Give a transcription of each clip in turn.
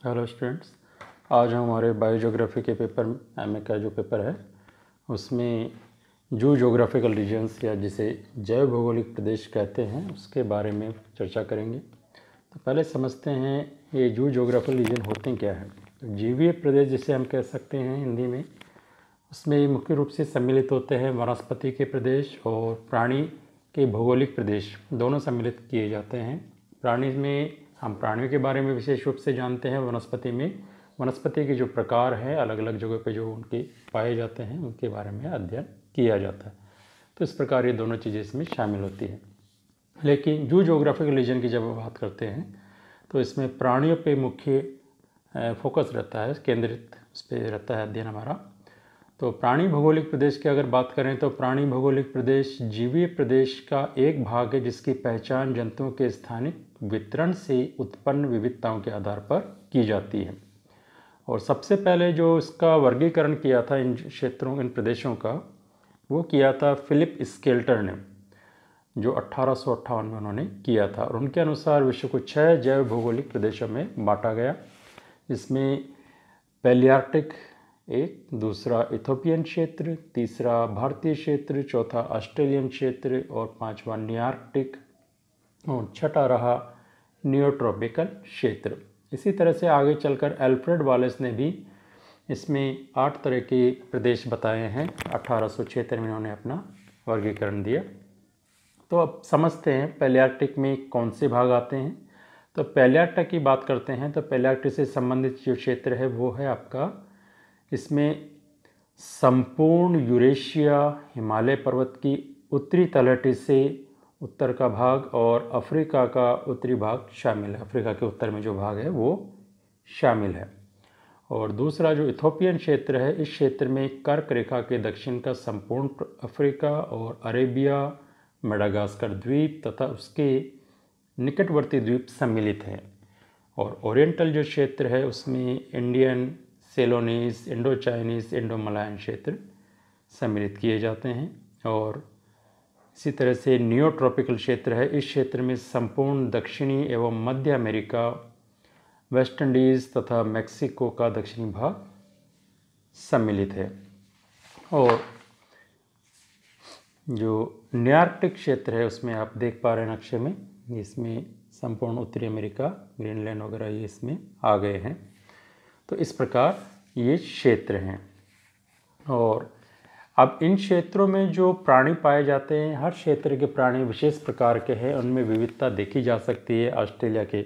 Hello students, आज हम हमारे बायोज्योग्राफी के पेपर एमए का जो पेपर है उसमें जू जोग्राफिकल रीजन्स या जिसे जैव भौगोलिक प्रदेश कहते हैं उसके बारे में चर्चा करेंगे। तो पहले समझते हैं ये जू जोग्राफिकल रीजन होते क्या हैं। तो जीवीय प्रदेश जिसे हम कह सकते हैं हिंदी में, उसमें मुख्य रूप से सम्मिलित होते हैं वनस्पति के प्रदेश और प्राणी के भौगोलिक प्रदेश, दोनों सम्मिलित किए जाते हैं। प्राणी में हम प्राणियों के बारे में विशेष रूप से जानते हैं। वनस्पति में वनस्पति के जो प्रकार हैं, अलग अलग जगह पे जो उनके पाए जाते हैं उनके बारे में अध्ययन किया जाता है। तो इस प्रकार ये दोनों चीज़ें इसमें शामिल होती हैं। लेकिन जू जोग्राफिकल रीजन की जब बात करते हैं तो इसमें प्राणियों पे मुख्य फोकस रहता है, केंद्रित उस पर रहता है अध्ययन हमारा। तो प्राणी भौगोलिक प्रदेश की अगर बात करें तो प्राणी भौगोलिक प्रदेश जीवीय प्रदेश का एक भाग है जिसकी पहचान जंतुओं के स्थानिक वितरण से उत्पन्न विविधताओं के आधार पर की जाती है। और सबसे पहले जो इसका वर्गीकरण किया था इन क्षेत्रों, इन प्रदेशों का, वो किया था फिलिप स्केल्टर ने, जो 1858 में उन्होंने किया था। और उनके अनुसार विश्व को 6 जैव भौगोलिक प्रदेशों में बांटा गया। इसमें पैलियार्टिक एक, दूसरा इथोपियन क्षेत्र, तीसरा भारतीय क्षेत्र, चौथा ऑस्ट्रेलियन क्षेत्र और पांचवा नियार्कटिक और छठा रहा नियोट्रॉपिकल क्षेत्र। इसी तरह से आगे चलकर एल्फ्रेड वालेस ने भी इसमें 8 तरह के प्रदेश बताए हैं। 1876 में उन्होंने अपना वर्गीकरण दिया। तो अब समझते हैं पैलियार्कटिक में कौन से भाग आते हैं। तो पैलियार्कटिक की बात करते हैं तो पैलियार्कटिक से संबंधित जो क्षेत्र है वो है आपका, इसमें संपूर्ण यूरेशिया, हिमालय पर्वत की उत्तरी तलहटी से उत्तर का भाग और अफ्रीका का उत्तरी भाग शामिल है। अफ्रीका के उत्तर में जो भाग है वो शामिल है। और दूसरा जो इथोपियन क्षेत्र है, इस क्षेत्र में कर्क रेखा के दक्षिण का संपूर्ण अफ्रीका और अरेबिया, मेडागास्कर द्वीप तथा उसके निकटवर्ती द्वीप सम्मिलित हैं। और ओरिएंटल जो क्षेत्र है उसमें Indian, Ceylonese, Indo Chinese, Indo Malayan क्षेत्र सम्मिलित किए जाते हैं। और इसी तरह से नियोट्रॉपिकल क्षेत्र है, इस क्षेत्र में संपूर्ण दक्षिणी एवं मध्य अमेरिका, वेस्ट इंडीज़ तथा मेक्सिको का दक्षिणी भाग सम्मिलित है। और जो नियार्कटिक क्षेत्र है उसमें आप देख पा रहे हैं नक्शे में, इसमें संपूर्ण उत्तरी अमेरिका, ग्रीनलैंड वगैरह ये इसमें आ गए हैं। तो इस प्रकार ये क्षेत्र हैं। और अब इन क्षेत्रों में जो प्राणी पाए जाते हैं, हर क्षेत्र के प्राणी विशेष प्रकार के हैं, उनमें विविधता देखी जा सकती है। ऑस्ट्रेलिया के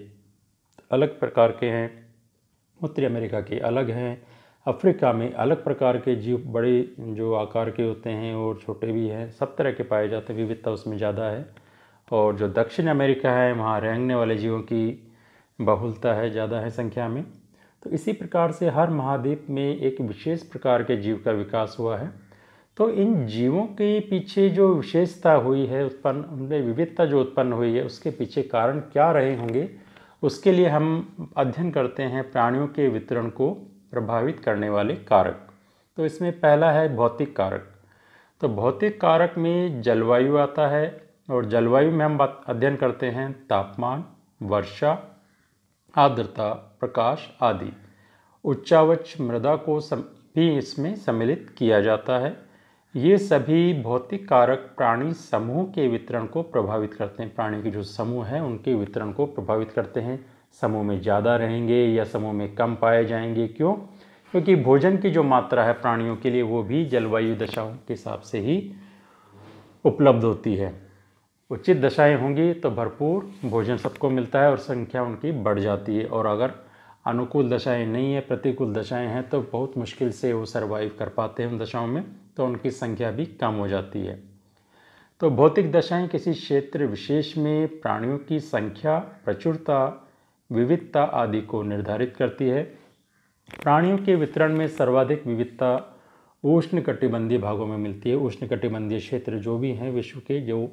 अलग प्रकार के हैं, उत्तरी अमेरिका के अलग हैं, अफ्रीका में अलग प्रकार के जीव, बड़े जो आकार के होते हैं और छोटे भी हैं, सब तरह के पाए जाते हैं, विविधता उसमें ज़्यादा है। और जो दक्षिण अमेरिका है वहाँ रेंगने वाले जीवों की बहुलता है, ज़्यादा है संख्या में। तो इसी प्रकार से हर महाद्वीप में एक विशेष प्रकार के जीव का विकास हुआ है। तो इन जीवों के पीछे जो विशेषता हुई है उत्पन्न, उनमें विविधता जो उत्पन्न हुई है, उसके पीछे कारण क्या रहे होंगे, उसके लिए हम अध्ययन करते हैं प्राणियों के वितरण को प्रभावित करने वाले कारक। तो इसमें पहला है भौतिक कारक। तो भौतिक कारक में जलवायु आता है और जलवायु में हम अध्ययन करते हैं तापमान, वर्षा, आर्द्रता, प्रकाश आदि। उच्चावच मृदा को भी इसमें सम्मिलित किया जाता है। ये सभी भौतिक कारक प्राणी समूह के वितरण को प्रभावित करते हैं। प्राणी के जो समूह हैं उनके वितरण को प्रभावित करते हैं। समूह में ज़्यादा रहेंगे या समूह में कम पाए जाएंगे। क्यों? क्योंकि भोजन की जो मात्रा है प्राणियों के लिए वो भी जलवायु दशाओं के हिसाब से ही उपलब्ध होती है। उचित दशाएं होंगी तो भरपूर भोजन सबको मिलता है और संख्या उनकी बढ़ जाती है। और अगर अनुकूल दशाएं नहीं है, प्रतिकूल दशाएं हैं, तो बहुत मुश्किल से वो सर्वाइव कर पाते हैं उन दशाओं में, तो उनकी संख्या भी कम हो जाती है। तो भौतिक दशाएं किसी क्षेत्र विशेष में प्राणियों की संख्या, प्रचुरता, विविधता आदि को निर्धारित करती है। प्राणियों के वितरण में सर्वाधिक विविधता उष्णकटिबंधीय भागों में मिलती है। उष्णकटिबंधीय क्षेत्र जो भी हैं विश्व के, जो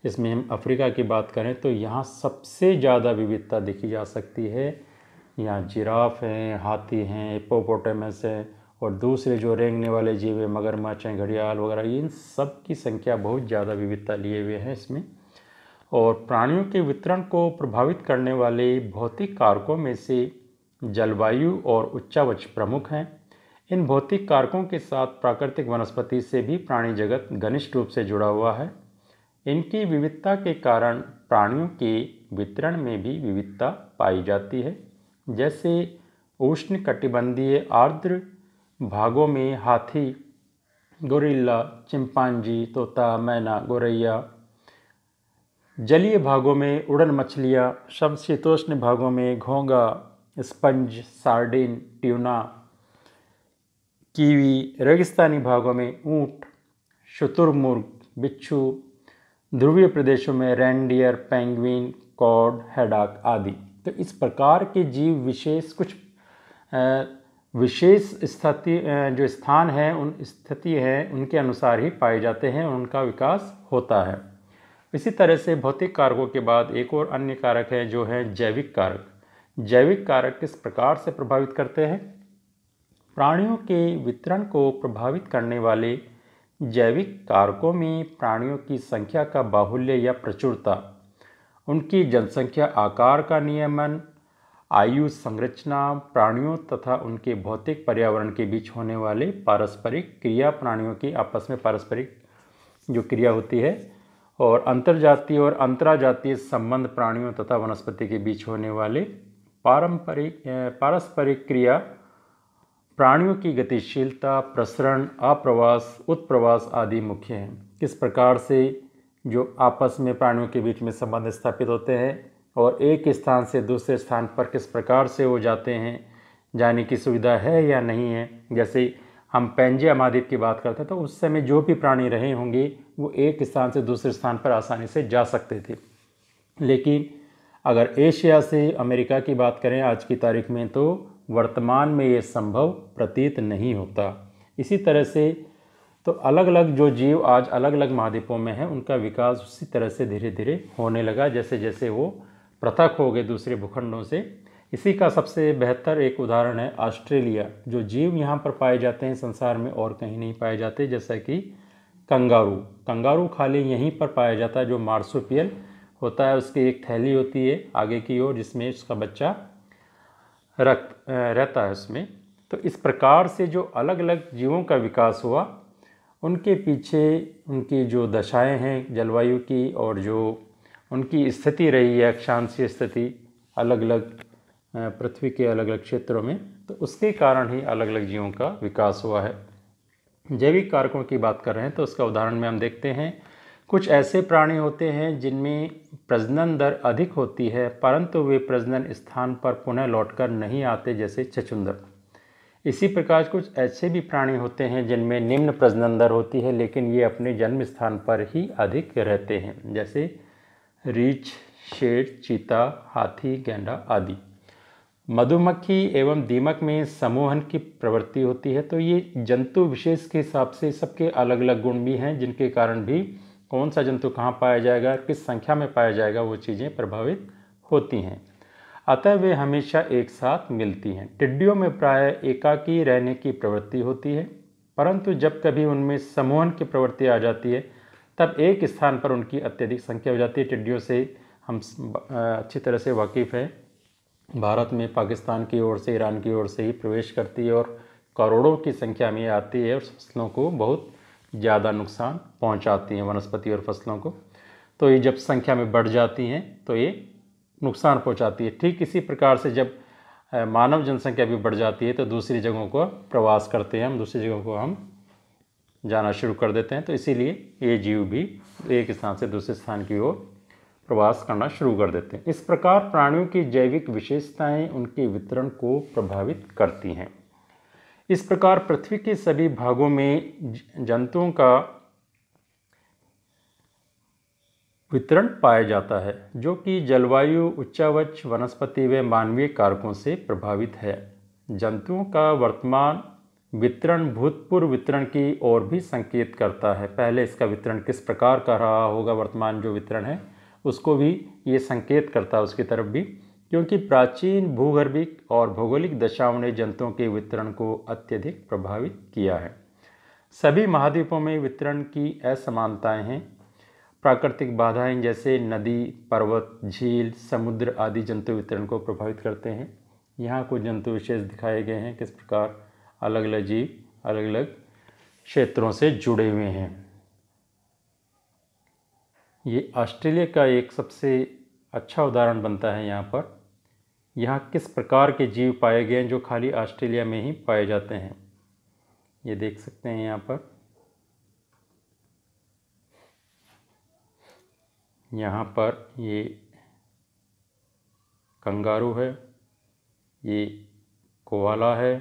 इसमें हम अफ्रीका की बात करें तो यहाँ सबसे ज़्यादा विविधता देखी जा सकती है। यहाँ जिराफ हैं, हाथी हैं, हिप्पोपोटामस हैं और दूसरे जो रेंगने वाले जीव हैं, मगरमच्छ हैं, घड़ियाल वगैरह, इन सब की संख्या बहुत ज़्यादा विविधता लिए हुए हैं इसमें। और प्राणियों के वितरण को प्रभावित करने वाले भौतिक कारकों में से जलवायु और उच्चावच प्रमुख हैं। इन भौतिक कारकों के साथ प्राकृतिक वनस्पति से भी प्राणी जगत घनिष्ठ रूप से जुड़ा हुआ है। इनकी विविधता के कारण प्राणियों के वितरण में भी विविधता पाई जाती है। जैसे उष्णकटिबंधीय आर्द्र भागों में हाथी, गोरिल्ला, चिंपांजी, तोता, मैना, गोरैया, जलीय भागों में उड़न मछलियाँ, समशीतोष्ण भागों में घोंगा, स्पंज, सार्डिन, ट्यूना, कीवी, रेगिस्तानी भागों में ऊँट, शुतुरमुर्ग, बिच्छू, ध्रुवीय प्रदेशों में रेनडियर, पेंगुइन, कॉड, हैडॉक आदि। तो इस प्रकार के जीव विशेष स्थिति जो स्थान है उन स्थिति है उनके अनुसार ही पाए जाते हैं और उनका विकास होता है। इसी तरह से भौतिक कारकों के बाद एक और अन्य कारक है जो है जैविक कारक। जैविक कारक किस प्रकार से प्रभावित करते हैं? प्राणियों के वितरण को प्रभावित करने वाले जैविक कारकों में प्राणियों की संख्या का बाहुल्य या प्रचुरता, उनकी जनसंख्या आकार का नियमन, आयु संरचना, प्राणियों तथा उनके भौतिक पर्यावरण के बीच होने वाले पारस्परिक क्रिया, प्राणियों की आपस में पारस्परिक जो क्रिया होती है, और अंतर्जातीय और अंतराजातीय संबंध प्राणियों तथा वनस्पति के बीच होने वाले पारस्परिक क्रिया, प्राणियों की गतिशीलता, प्रसरण, आप्रवास, उत्प्रवास आदि मुख्य हैं। किस प्रकार से जो आपस में प्राणियों के बीच में संबंध स्थापित होते हैं और एक स्थान से दूसरे स्थान पर किस प्रकार से वो जाते हैं, जाने की सुविधा है या नहीं है। जैसे हम पैंजिया महाद्वीप की बात करते हैं तो उस समय जो भी प्राणी रहे होंगे वो एक स्थान से दूसरे स्थान पर आसानी से जा सकते थे। लेकिन अगर एशिया से अमेरिका की बात करें आज की तारीख में तो वर्तमान में ये संभव प्रतीत नहीं होता। इसी तरह से तो अलग अलग जो जीव आज अलग अलग महाद्वीपों में हैं उनका विकास उसी तरह से धीरे धीरे होने लगा जैसे जैसे वो पृथक हो गए दूसरे भूखंडों से। इसी का सबसे बेहतर एक उदाहरण है ऑस्ट्रेलिया। जो जीव यहाँ पर पाए जाते हैं संसार में और कहीं नहीं पाए जाते, जैसा कि कंगारू खाली यहीं पर पाया जाता है। जो मार्सुपियल होता है उसकी एक थैली होती है आगे की ओर जिसमें उसका बच्चा रहता है उसमें। तो इस प्रकार से जो अलग अलग जीवों का विकास हुआ उनके पीछे उनकी जो दशाएं हैं जलवायु की और जो उनकी स्थिति रही है अक्षांशीय स्थिति अलग अलग पृथ्वी के अलग अलग क्षेत्रों में, तो उसके कारण ही अलग अलग जीवों का विकास हुआ है। जैविक कारकों की बात कर रहे हैं तो उसका उदाहरण में हम देखते हैं कुछ ऐसे प्राणी होते हैं जिनमें प्रजनन दर अधिक होती है परंतु वे प्रजनन स्थान पर पुनः लौटकर नहीं आते, जैसे छछूंदर। इसी प्रकार कुछ ऐसे भी प्राणी होते हैं जिनमें निम्न प्रजनन दर होती है लेकिन ये अपने जन्म स्थान पर ही अधिक रहते हैं, जैसे रीछ, शेर, चीता, हाथी, गैंडा आदि। मधुमक्खी एवं दीमक में समूहन की प्रवृत्ति होती है। तो ये जंतु विशेष के हिसाब से सबके अलग अलग गुण भी हैं जिनके कारण भी कौन सा जंतु कहाँ पाया जाएगा, किस संख्या में पाया जाएगा, वो चीज़ें प्रभावित होती हैं। अतः वे हमेशा एक साथ मिलती हैं। टिड्डियों में प्राय एकाकी रहने की प्रवृत्ति होती है परंतु जब कभी उनमें समूहन की प्रवृत्ति आ जाती है तब एक स्थान पर उनकी अत्यधिक संख्या हो जाती है। टिड्डियों से हम अच्छी तरह से वाकिफ़ हैं। भारत में पाकिस्तान की ओर से, ईरान की ओर से ही प्रवेश करती है और करोड़ों की संख्या में आती है और फसलों को बहुत ज़्यादा नुकसान पहुंचाती हैं, वनस्पति और फसलों को। तो ये जब संख्या में बढ़ जाती हैं तो ये नुकसान पहुंचाती है। ठीक इसी प्रकार से जब मानव जनसंख्या भी बढ़ जाती है तो दूसरी जगहों को प्रवास करते हैं, हम दूसरी जगहों को हम जाना शुरू कर देते हैं। तो इसीलिए ये जीव भी एक स्थान से दूसरे स्थान की ओर प्रवास करना शुरू कर देते हैं। इस प्रकार प्राणियों की जैविक विशेषताएं उनके वितरण को प्रभावित करती हैं। इस प्रकार पृथ्वी के सभी भागों में जंतुओं का वितरण पाया जाता है जो कि जलवायु, उच्चावच, वनस्पति व मानवीय कारकों से प्रभावित है। जंतुओं का वर्तमान वितरण भूतपूर्व वितरण की ओर भी संकेत करता है। पहले इसका वितरण किस प्रकार का रहा होगा, वर्तमान जो वितरण है उसको भी ये संकेत करता है उसकी तरफ भी, क्योंकि प्राचीन भूगर्भिक और भौगोलिक दशाओं ने जंतुओं के वितरण को अत्यधिक प्रभावित किया है। सभी महाद्वीपों में वितरण की असमानताएं हैं। प्राकृतिक बाधाएं जैसे नदी, पर्वत, झील, समुद्र आदि जंतु वितरण को प्रभावित करते हैं। यहाँ कुछ जंतु विशेष दिखाए गए हैं, किस प्रकार अलग अलग जीव अलग अलग क्षेत्रों से जुड़े हुए हैं। ये ऑस्ट्रेलिया का एक सबसे अच्छा उदाहरण बनता है। यहाँ किस प्रकार के जीव पाए गए हैं जो खाली ऑस्ट्रेलिया में ही पाए जाते हैं। ये देख सकते हैं यहाँ पर। यहाँ पर ये कंगारू है, ये कोआला है,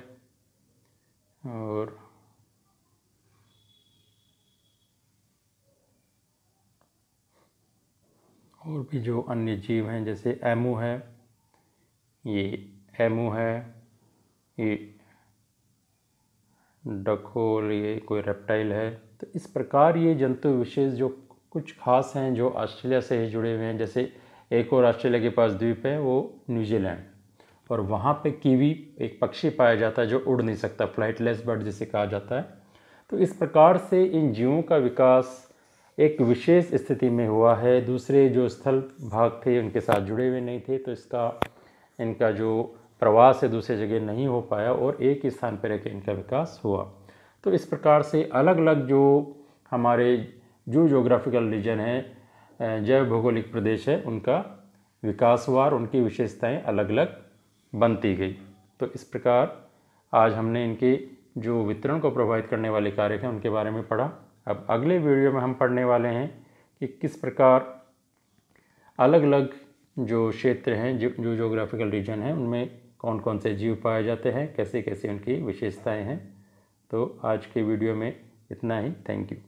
और भी जो अन्य जीव हैं जैसे एमू है, ये एमू है, ये डकोल, ये कोई रेप्टाइल है। तो इस प्रकार ये जंतु विशेष जो कुछ खास हैं जो ऑस्ट्रेलिया से ही जुड़े हुए हैं। जैसे एक और ऑस्ट्रेलिया के पास द्वीप है वो न्यूजीलैंड, और वहाँ पे कीवी एक पक्षी पाया जाता है जो उड़ नहीं सकता, फ्लाइटलेस बर्ड जिसे कहा जाता है। तो इस प्रकार से इन जीवों का विकास एक विशेष स्थिति में हुआ है, दूसरे जो स्थल भाग थे उनके साथ जुड़े हुए नहीं थे, तो इनका जो प्रवास है दूसरी जगह नहीं हो पाया और एक ही स्थान पर रहकर इनका विकास हुआ। तो इस प्रकार से अलग अलग जो हमारे जो जोग्राफिकल रीजन है, जैव भौगोलिक प्रदेश है, उनका विकास हुआ और उनकी विशेषताएं अलग अलग बनती गई। तो इस प्रकार आज हमने इनके जो वितरण को प्रभावित करने वाले कारक हैं उनके बारे में पढ़ा। अब अगले वीडियो में हम पढ़ने वाले हैं कि किस प्रकार अलग अलग जो क्षेत्र हैं, जो जोग्राफिकल रीजन हैं, उनमें कौन कौन से जीव पाए जाते हैं, कैसे कैसे उनकी विशेषताएं हैं। तो आज के वीडियो में इतना ही। Thank you.